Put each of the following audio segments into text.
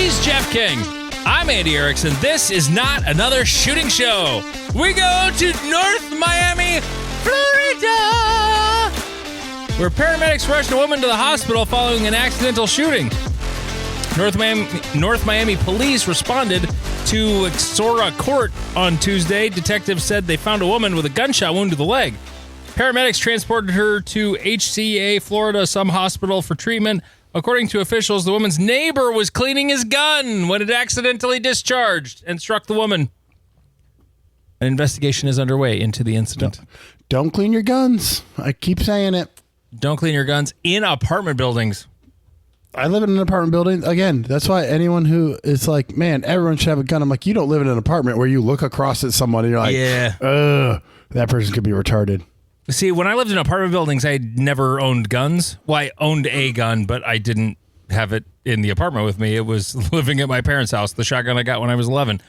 He's Jeff King. I'm Andy Erickson. This is not another shooting show. We go to North Miami, Florida, where paramedics rushed a woman to the hospital following an accidental shooting. North Miami police responded to Exora Court on Tuesday. Detectives said they found a woman with a gunshot wound to the leg. Paramedics transported her to HCA Florida, some hospital, for treatment. According to officials, the woman's neighbor was cleaning his gun when it accidentally discharged and struck the woman. An investigation is underway into the incident. Don't clean your guns. I keep saying it. Don't clean your guns in apartment buildings. I live in an apartment building. Again, that's why anyone who is like, man, everyone should have a gun. I'm like, you don't live in an apartment where you look across at someone and you're like, ugh, that person could be retarded. See, when I lived in apartment buildings, I never owned guns. Well, I owned a gun, but I didn't have it in the apartment with me. It was living at my parents' house, the shotgun I got when I was 11.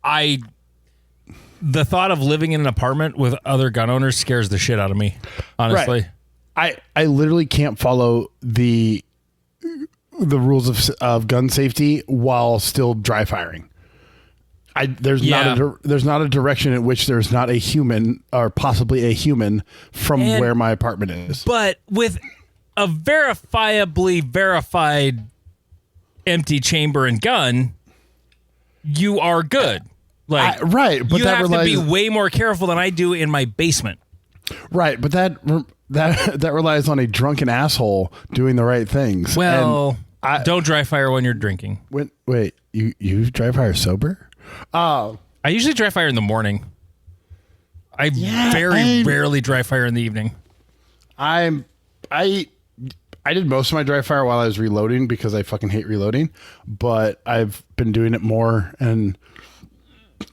The thought of living in an apartment with other gun owners scares the shit out of me, honestly. Right. I literally can't follow the rules of gun safety while still dry firing. There's not a direction in which there's not a human or possibly a human from where my apartment is. But with a verifiably verified empty chamber and gun, you are good. Right, but you have to be way more careful than I do in my basement. Right, but that relies on a drunken asshole doing the right things. Well, don't dry fire when you're drinking. Wait, you dry fire sober? I usually dry fire in the morning. I very rarely dry fire in the evening. I did most of my dry fire while I was reloading because I fucking hate reloading, but I've been doing it more and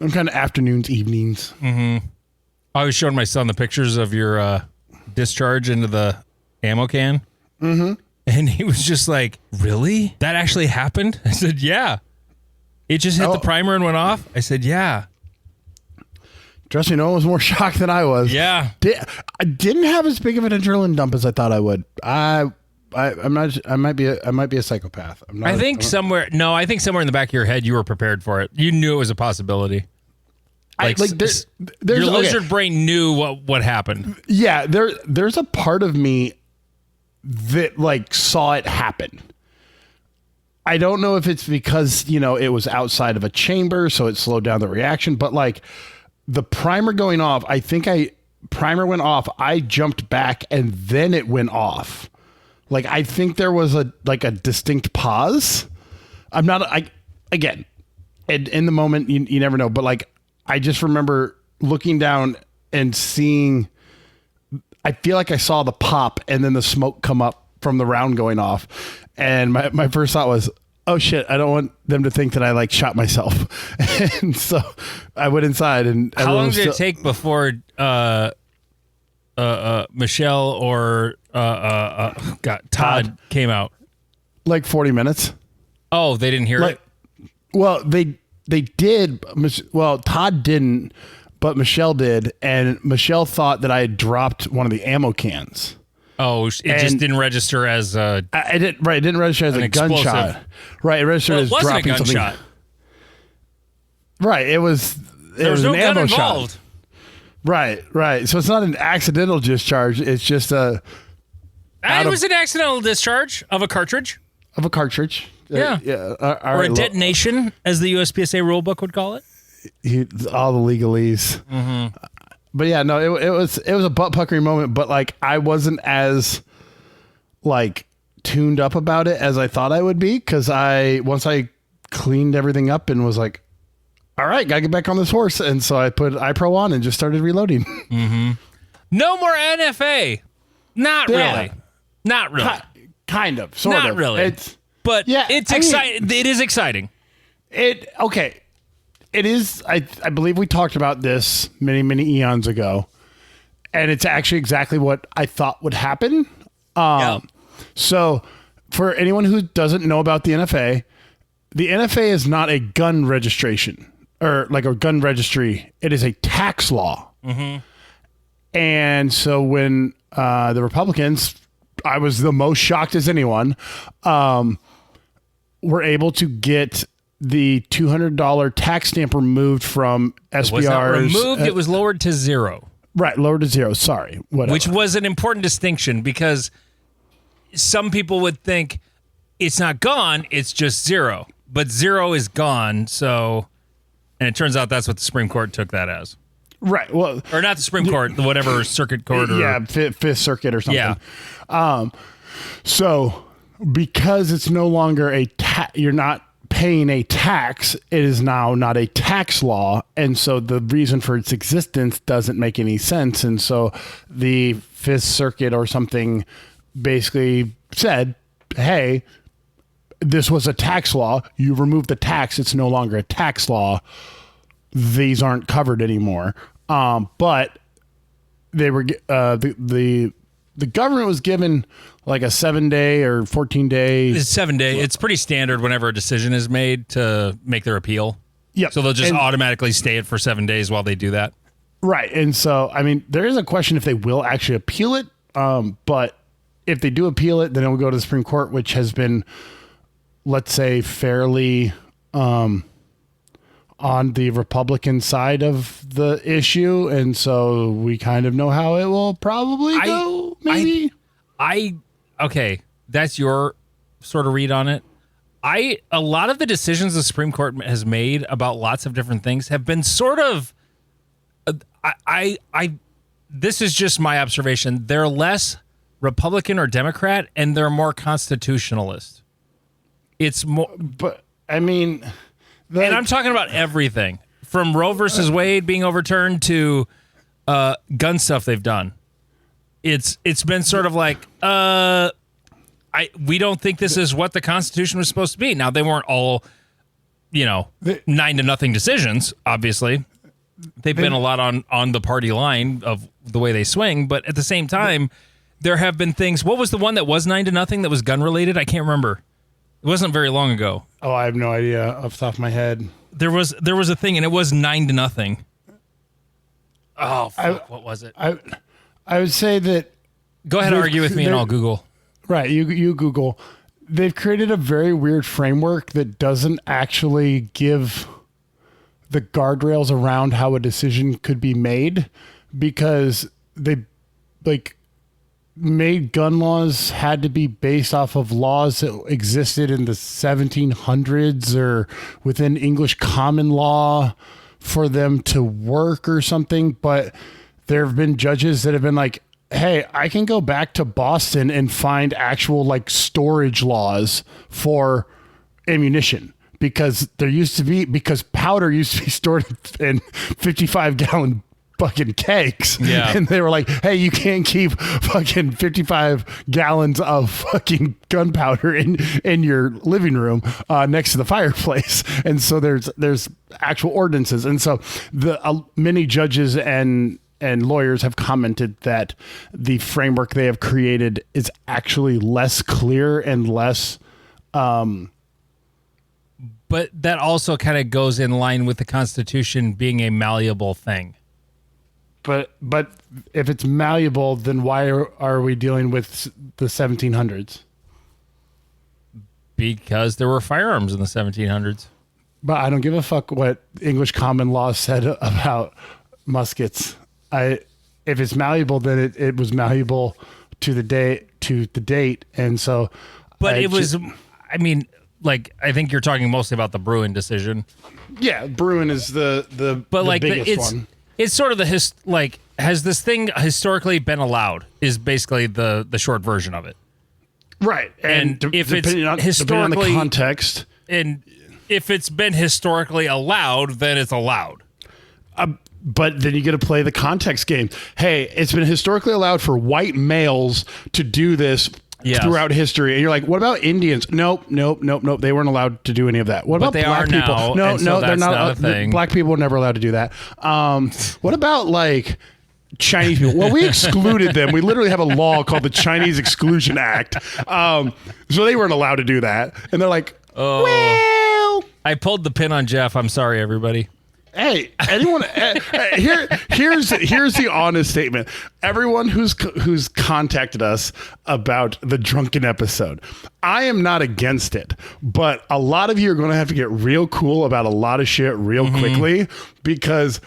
I'm kind of afternoons, evenings. Mm-hmm. I was showing my son the pictures of your discharge into the ammo can. Mm-hmm. And he was just like, really? That actually happened? I said, yeah. It just hit the primer and went off? I said, yeah. Trust me, no one was more shocked than I was. Yeah. I didn't have as big of an adrenaline dump as I thought I would. I might be a psychopath. I think somewhere in the back of your head you were prepared for it. You knew it was a possibility. Your lizard brain knew what happened. Yeah, there's a part of me that saw it happen. I don't know if it's because, it was outside of a chamber, so it slowed down the reaction, but the primer going off, I think primer went off, I jumped back and then it went off. I think there was a distinct pause. In the moment, you never know, but I just remember looking down and seeing, I feel like I saw the pop and then the smoke come up from the round going off. And my first thought was, oh shit, I don't want them to think that I shot myself. And so I went inside and how long did it take before Michelle or Todd came out? 40 minutes. Oh, they didn't hear it? Well, they did. Well, Todd didn't, but Michelle did. And Michelle thought that I had dropped one of the ammo cans. Oh, it just didn't register as a... It didn't register as a gunshot. Right, it registered as dropping something. It wasn't a gunshot. Right, it was no an ammo gun shot. involved. Right. So it's not an accidental discharge. It's just it was an accidental discharge of a cartridge. Of a cartridge. Yeah. Or a detonation, as the USPSA rulebook would call it. All the legalese. Mm-hmm. But yeah, no, it was a butt puckering moment, but I wasn't as tuned up about it as I thought I would be, because once I cleaned everything up and was like, all right, gotta get back on this horse, and so I put iPro on and just started reloading. Mm-hmm. No more NFA. Not really. Not really. Kind of. Sort of. Not really. It's exciting. It is exciting. Okay. It is. I believe we talked about this many, many eons ago, and it's actually exactly what I thought would happen. So for anyone who doesn't know about the NFA is not a gun registration or a gun registry. It is a tax law. Mm-hmm. And so when the Republicans, I was the most shocked as anyone, were able to get the $200 tax stamp removed from SBR's. It was not removed. It was lowered to zero. Right, lowered to zero. Sorry. Whatever. Which was an important distinction because some people would think it's not gone, it's just zero. But zero is gone, so... And it turns out that's what the Supreme Court took that as. Right. Well, or not the Supreme Court, whatever circuit court. Or, yeah, Fifth Circuit or something. Yeah. So because it's no longer you're not paying a tax, it is now not a tax law. And so the reason for its existence doesn't make any sense. And so the Fifth Circuit or something basically said, hey, this was a tax law. You remove the tax. It's no longer a tax law. These aren't covered anymore. But they were the government was given like a 7-day or 14-day. It's 7 day. It's pretty standard whenever a decision is made to make their appeal. Yeah. So they'll just automatically stay it for 7 days while they do that. Right. And so, I mean, there is a question if they will actually appeal it. But if they do appeal it, then it will go to the Supreme Court, which has been, let's say, fairly on the Republican side of the issue. And so we kind of know how it will probably go, maybe. Okay, that's your sort of read on it. A lot of the decisions the Supreme Court has made about lots of different things have been sort of, this is just my observation. They're less Republican or Democrat, and they're more constitutionalist. It's more, but I mean, and I'm talking about everything from Roe versus Wade being overturned to gun stuff they've done. It's been sort of like, we don't think this is what the Constitution was supposed to be. Now, they weren't all, 9-0 decisions, obviously. They've been a lot on the party line of the way they swing, but at the same time, there have been things. What was the one that was 9-0 that was gun related? I can't remember. It wasn't very long ago. Oh, I have no idea off the top of my head. There was a thing, and it was 9-0. Oh, fuck, what was it? I would say that. Go ahead and argue with me, and I'll Google. Right, you Google. They've created a very weird framework that doesn't actually give the guardrails around how a decision could be made, because they made gun laws had to be based off of laws that existed in the 1700s or within English common law for them to work or something. But there have been judges that have been like, hey, I can go back to Boston and find actual storage laws for ammunition, because powder used to be stored in 55-gallon fucking kegs. Yeah. And they were like, hey, you can't keep fucking 55 gallons of fucking gunpowder in your living room next to the fireplace. And so there's actual ordinances. And so many judges and lawyers have commented that the framework they have created is actually less clear and less. But that also kind of goes in line with the Constitution being a malleable thing. But if it's malleable, then why are we dealing with the 1700s? Because there were firearms in the 1700s. But I don't give a fuck what English common law said about muskets. If it's malleable, then it was malleable to the date, and so. But I think you're talking mostly about the Bruin decision. Yeah, Bruin is the biggest one. It's sort of has this thing historically been allowed? Is basically the short version of it, right? And if it's historically depending on the context, and if it's been historically allowed, then it's allowed. But then you get to play the context game. Hey, it's been historically allowed for white males to do this throughout history. And you're like, what about Indians? Nope. They weren't allowed to do any of that. What about black people? No, they're not a thing. Black people were never allowed to do that. What about Chinese people? Well, we excluded them. We literally have a law called the Chinese Exclusion Act. So they weren't allowed to do that. And they're like, well. I pulled the pin on Jeff. I'm sorry, everybody. Hey, anyone? Here's the honest statement. Everyone who's contacted us about the drunken episode, I am not against it, but a lot of you are going to have to get real cool about a lot of shit real quickly, because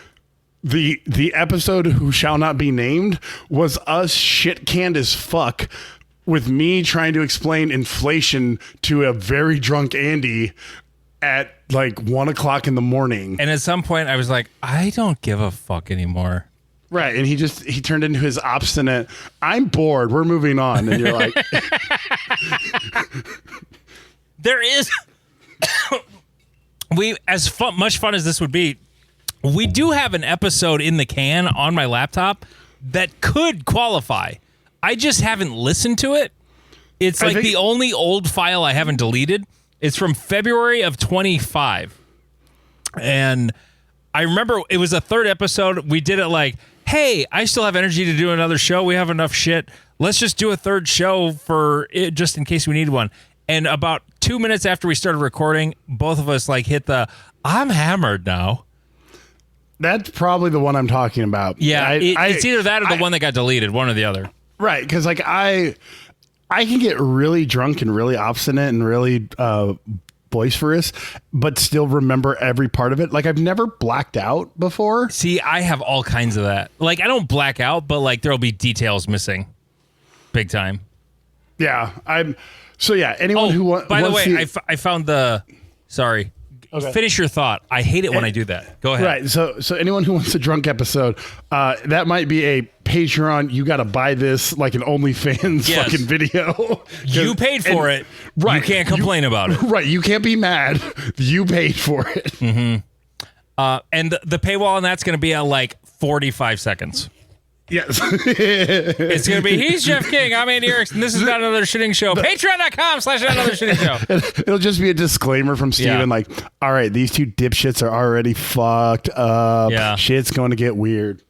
the episode who shall not be named was us shit canned as fuck with me trying to explain inflation to a very drunk Andy at like 1:00 in the morning. And at some point I was like, I don't give a fuck anymore. Right. And he turned into his obstinate, I'm bored, we're moving on. And you're like, there is, much fun as this would be, we do have an episode in the can on my laptop that could qualify. I just haven't listened to it. It's like the only old file I haven't deleted. It's from February of 25. And I remember it was a third episode. We did it like, hey, I still have energy to do another show. We have enough shit. Let's just do a third show for it just in case we need one. And about 2 minutes after we started recording, both of us like hit the, I'm hammered now. That's probably the one I'm talking about. Yeah, it's either that or the one that got deleted, one or the other. Right, because like I can get really drunk and really obstinate and really boisterous, but still remember every part of it. Like I've never blacked out before. See, I have all kinds of that. Like I don't black out, but like there'll be details missing, big time. Yeah, anyone who wants. By the way, I found the. Sorry. Okay. Finish your thought. I hate it when I do that. Go ahead. Right. So anyone who wants a drunk episode, that might be a Patreon. You got to buy this like an OnlyFans fucking video. You paid for it. Right. You can't complain about it. Right. You can't be mad. You paid for it. Mm-hmm. And the paywall on that's going to be at like 45 seconds. Yes. It's going to be, he's Jeff King, I'm Andy Erickson, this is Not Another Shitting Show. Patreon.com/Another Shitting Show. It'll just be a disclaimer from Steven like, all right, these two dipshits are already fucked up. Yeah. Shit's going to get weird.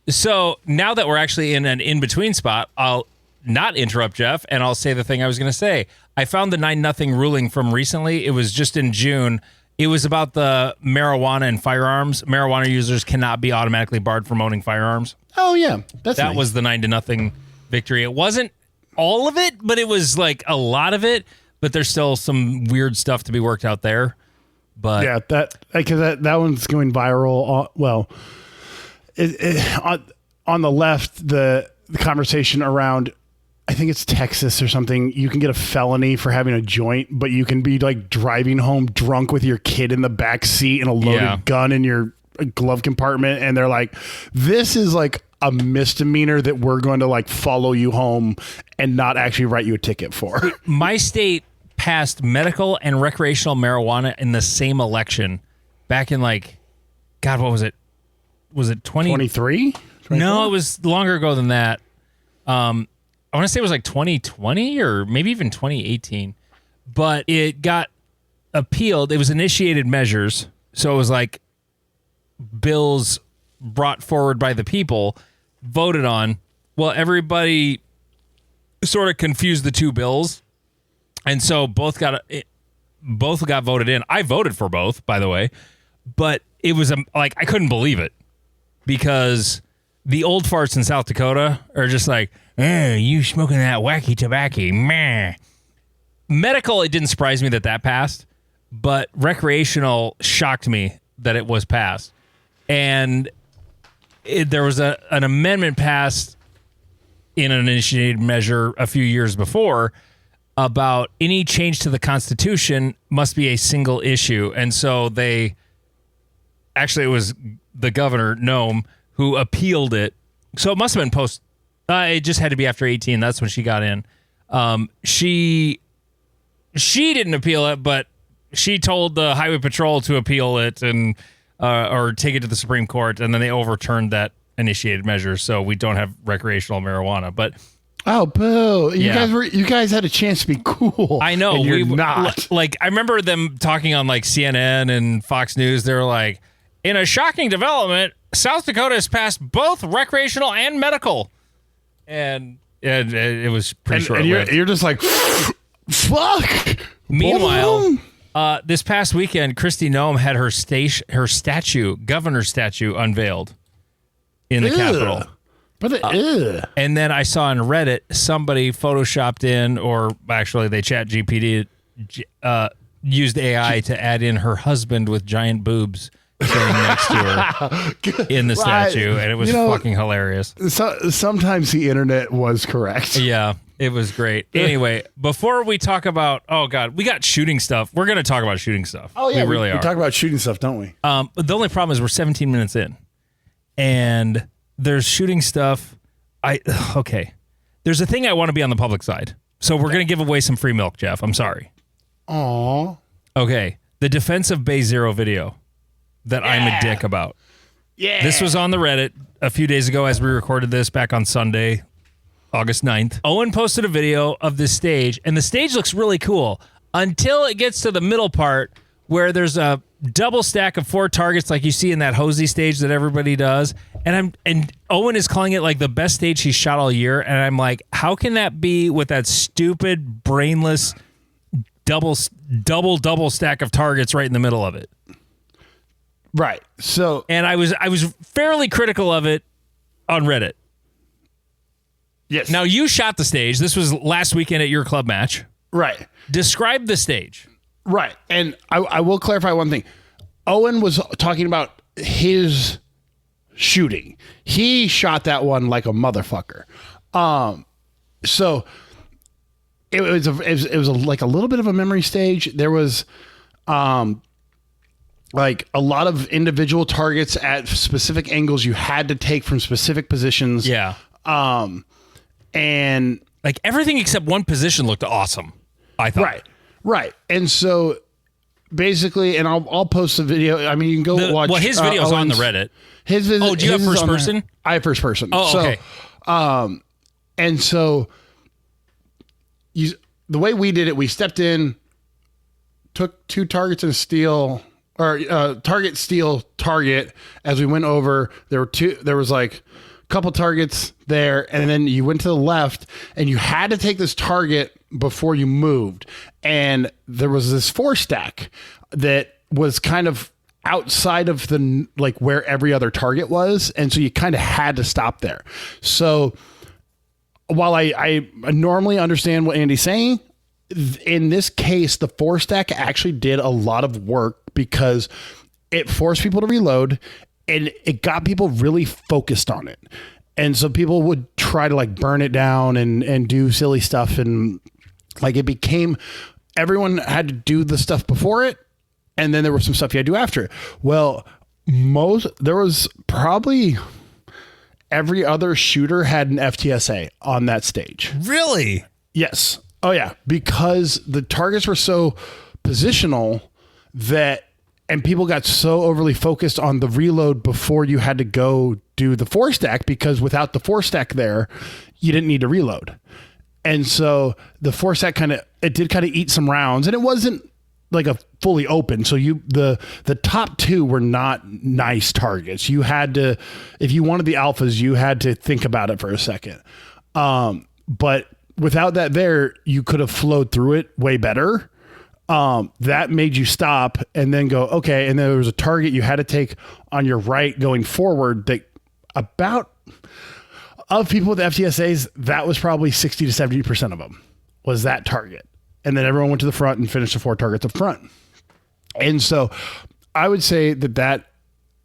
So now that we're actually in an in-between spot, I'll not interrupt Jeff, and I'll say the thing I was going to say. I found the 9-0 ruling from recently. It was just in June. It was about the marijuana and firearms. Marijuana users cannot be automatically barred from owning firearms. Oh, yeah. That nice. Was the 9-0 victory. It wasn't all of it, but it was like a lot of it. But there's still some weird stuff to be worked out there. But yeah, that one's going viral. On the left, the conversation around, I think it's Texas or something. You can get a felony for having a joint, but you can be like driving home drunk with your kid in the back seat and a loaded gun in your glove compartment. And they're like, this is like a misdemeanor that we're going to like follow you home and not actually write you a ticket for. My state passed medical and recreational marijuana in the same election back in like, God, what was it? Was it 23? No, it was longer ago than that. I want to say it was like 2020 or maybe even 2018, but it got appealed. It was initiated measures. So it was like bills brought forward by the people, voted on. Well, everybody sort of confused the two bills. And so both got voted in. I voted for both, by the way, but it was like, I couldn't believe it because the old farts in South Dakota are just like, you smoking that wacky tobacco, meh. Medical, it didn't surprise me that passed, but recreational shocked me that it was passed. And there was an amendment passed in an initiated measure a few years before about any change to the Constitution must be a single issue. And so it was the governor, Nome, who appealed it. So it must have been it just had to be after 18. That's when she got in. She didn't appeal it, but she told the Highway Patrol to appeal it and or take it to the Supreme Court, and then they overturned that initiated measure, so we don't have recreational marijuana. But oh, boo! You guys had a chance to be cool. I know, and you're not. Like I remember them talking on like CNN and Fox News. They were like, in a shocking development, South Dakota has passed both recreational and medical. And it was pretty short. And you're just like, fuck. Meanwhile, This past weekend, Kristi Noem had her governor statue unveiled in the Capitol. But and then I saw on Reddit somebody photoshopped in, or actually they chat GPT used AI to add in her husband with giant boobs sitting next to her in the statue, and it was fucking hilarious. Sometimes the internet was correct. Yeah, it was great. Anyway, before we talk about, oh God, we got shooting stuff. We're going to talk about shooting stuff. Oh yeah, we really are. We talk about shooting stuff, don't we? The only problem is we're 17 minutes in, and there's shooting stuff. Okay. There's a thing I want to be on the public side. So we're going to give away some free milk, Jeff. I'm sorry. Aw. Okay. The Defense of Bay Zero video that I'm a dick about. Yeah. This was on the Reddit a few days ago as we recorded this back on Sunday, August 9th. Owen posted a video of this stage, and the stage looks really cool until it gets to the middle part where there's a double stack of 4 targets like you see in that Hosey stage that everybody does. And Owen is calling it like the best stage he's shot all year. And I'm like, how can that be with that stupid, brainless double stack of targets right in the middle of it? Right. So, and I was fairly critical of it on Reddit. Yes. Now you shot the stage. This was last weekend at your club match. Right. Describe the stage. Right. And I will clarify one thing. Owen was talking about his shooting. He shot that one like a motherfucker. So it was like a little bit of a memory stage. There was like a lot of individual targets at specific angles you had to take from specific positions. Yeah. And like everything except one position looked awesome, I thought. Right. And so basically, and I'll post the video. I mean, you can go watch. Well, his video's on the Reddit. Do you have first person? I have first person. Oh, okay. And so the way we did it, we stepped in, took 2 targets and steel, or target, steel, target. As we went over, there was like a couple targets there, and then you went to the left, and you had to take this target before you moved. And there was this 4 stack that was kind of outside of the, like where every other target was. And so you kind of had to stop there. So while I normally understand what Andy's saying, in this case, the 4 stack actually did a lot of work because it forced people to reload and it got people really focused on it. And so people would try to like burn it down and do silly stuff. And like it became, everyone had to do the stuff before it. And then there was some stuff you had to do after it. Well, there was probably every other shooter had an FTSA on that stage. Really? Yes. Oh yeah. Because the targets were so positional and people got so overly focused on the reload before you had to go do the 4 stack, because without the 4 stack there, you didn't need to reload. And so the 4 stack it did kind of eat some rounds, and it wasn't like a fully open. So the top 2 were not nice targets. You had to, if you wanted the alphas, you had to think about it for a second. But without that there, you could have flowed through it way better. That made you stop and then go, okay. And then there was a target you had to take on your right going forward that about of people with FTSAs, that was probably 60 to 70% of them was that target. And then everyone went to the front and finished the 4 targets up front. And so I would say that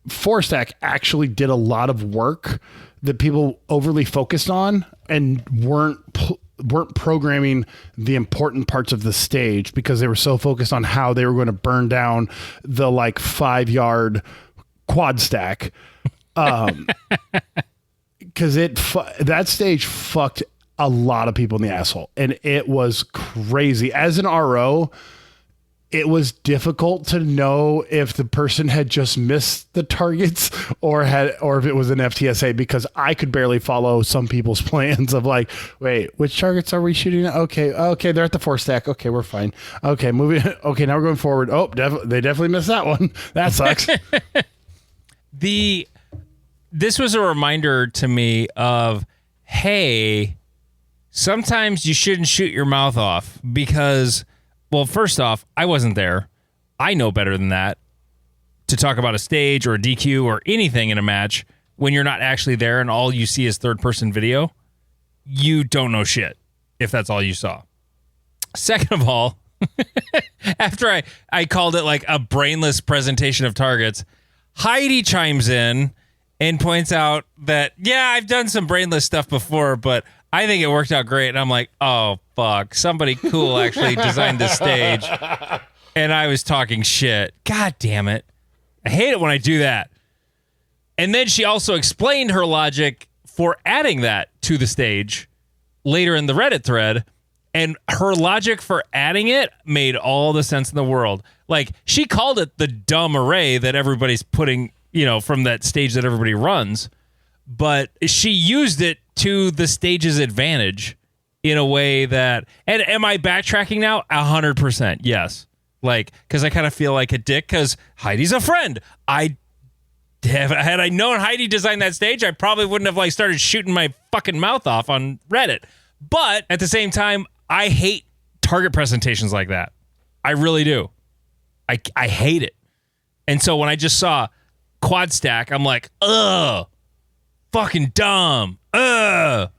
4 stack actually did a lot of work that people overly focused on and weren't programming the important parts of the stage because they were so focused on how they were going to burn down the like 5-yard quad stack. Because that stage fucked a lot of people in the asshole, and it was crazy. As an RO, it was difficult to know if the person had just missed the targets or if it was an FTSA, because I could barely follow some people's plans of like, wait, which targets are we shooting at? Okay, they're at the 4 stack. Okay, we're fine. Okay, moving. Okay, now we're going forward. Oh, they definitely missed that one. That sucks. This was a reminder to me of, hey, sometimes you shouldn't shoot your mouth off because, well, first off, I wasn't there, I know better than that to talk about a stage or a DQ or anything in a match when you're not actually there and all you see is third-person video. You don't know shit if that's all you saw. Second of all, after I called it like a brainless presentation of targets, Heidi chimes in and points out that, yeah, I've done some brainless stuff before, but I think it worked out great. And I'm like, oh, fuck. Somebody cool actually designed this stage. And I was talking shit. God damn it. I hate it when I do that. And then she also explained her logic for adding that to the stage later in the Reddit thread. And her logic for adding it made all the sense in the world. Like, she called it the dumb array that everybody's putting, from that stage that everybody runs. But she used it to the stage's advantage in a way that... And am I backtracking now? 100%, yes. Like, because I kind of feel like a dick because Heidi's a friend. Had I known Heidi designed that stage, I probably wouldn't have started shooting my fucking mouth off on Reddit. But at the same time, I hate target presentations like that. I really do. I hate it. And so when I just saw quad stack, I'm like, ugh, fucking dumb. Ugh.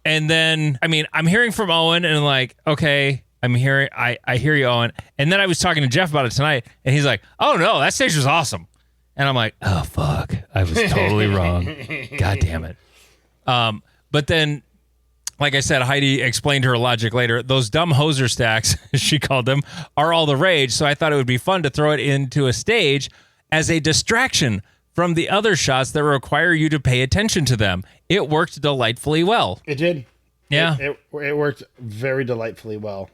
And then, I'm hearing from Owen and like, okay, I hear you, Owen. And then I was talking to Jeff about it tonight and he's like, oh no, that stage was awesome. And I'm like, oh fuck, I was totally wrong. God damn it. But then, like I said, Heidi explained her logic later. Those dumb hoser stacks, she called them, are all the rage. So I thought it would be fun to throw it into a stage as a distraction from the other shots that require you to pay attention to them. It worked delightfully well. It did. Yeah. It worked very delightfully well.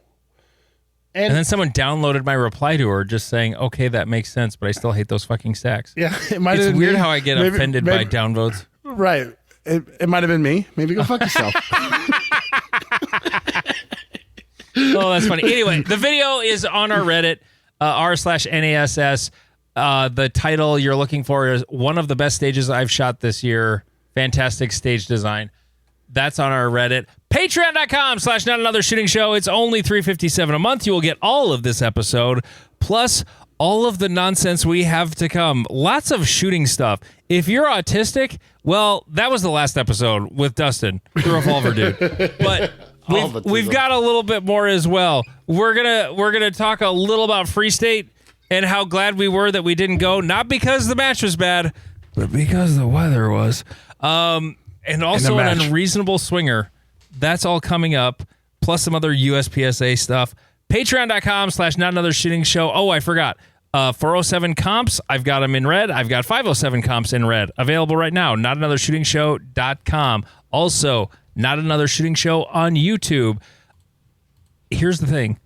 And then someone downloaded my reply to her just saying, okay, that makes sense, but I still hate those fucking stacks. Yeah. It's weird how I get offended by downvotes. Right. It might have been me. Maybe go fuck yourself. Oh, that's funny. Anyway, the video is on our Reddit, r/NASS. The title you're looking for is one of the best stages I've shot this year. Fantastic stage design. That's on our Reddit. Patreon.com/NotAnotherShootingShow. It's only $3.57 a month. You will get all of this episode, plus all of the nonsense we have to come. Lots of shooting stuff. If you're autistic, well, that was the last episode with Dustin, the Revolver Dude. But we've got a little bit more as well. We're gonna talk a little about Free State and how glad we were that we didn't go, not because the match was bad, but because the weather was. And also an Unreasonable Swinger. That's all coming up, plus some other USPSA stuff. Patreon.com/NotAnotherShootingShow. Oh, I forgot. 407 comps, I've got them in red. I've got 507 comps in red. Available right now, NotAnotherShootingShow.com. Also, Not Another Shooting Show on YouTube. Here's the thing.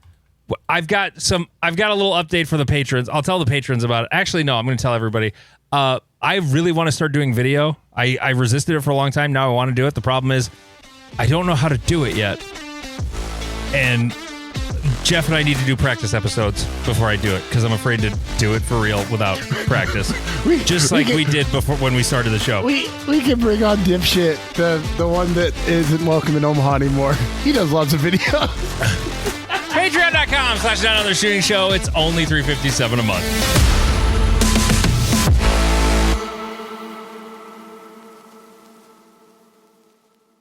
I've got a little update for the patrons. I'll tell the patrons about it. Actually, no, I'm going to tell everybody. I really want to start doing video. I resisted it for a long time. Now I want to do it. The problem is I don't know how to do it yet. And Jeff and I need to do practice episodes before I do it because I'm afraid to do it for real without practice. we did before when we started the show. We can bring on Dipshit, the one that isn't welcome in Omaha anymore. He does lots of videos. Patreon.com/NotAnotherShootingShow. It's only $3.57 a month.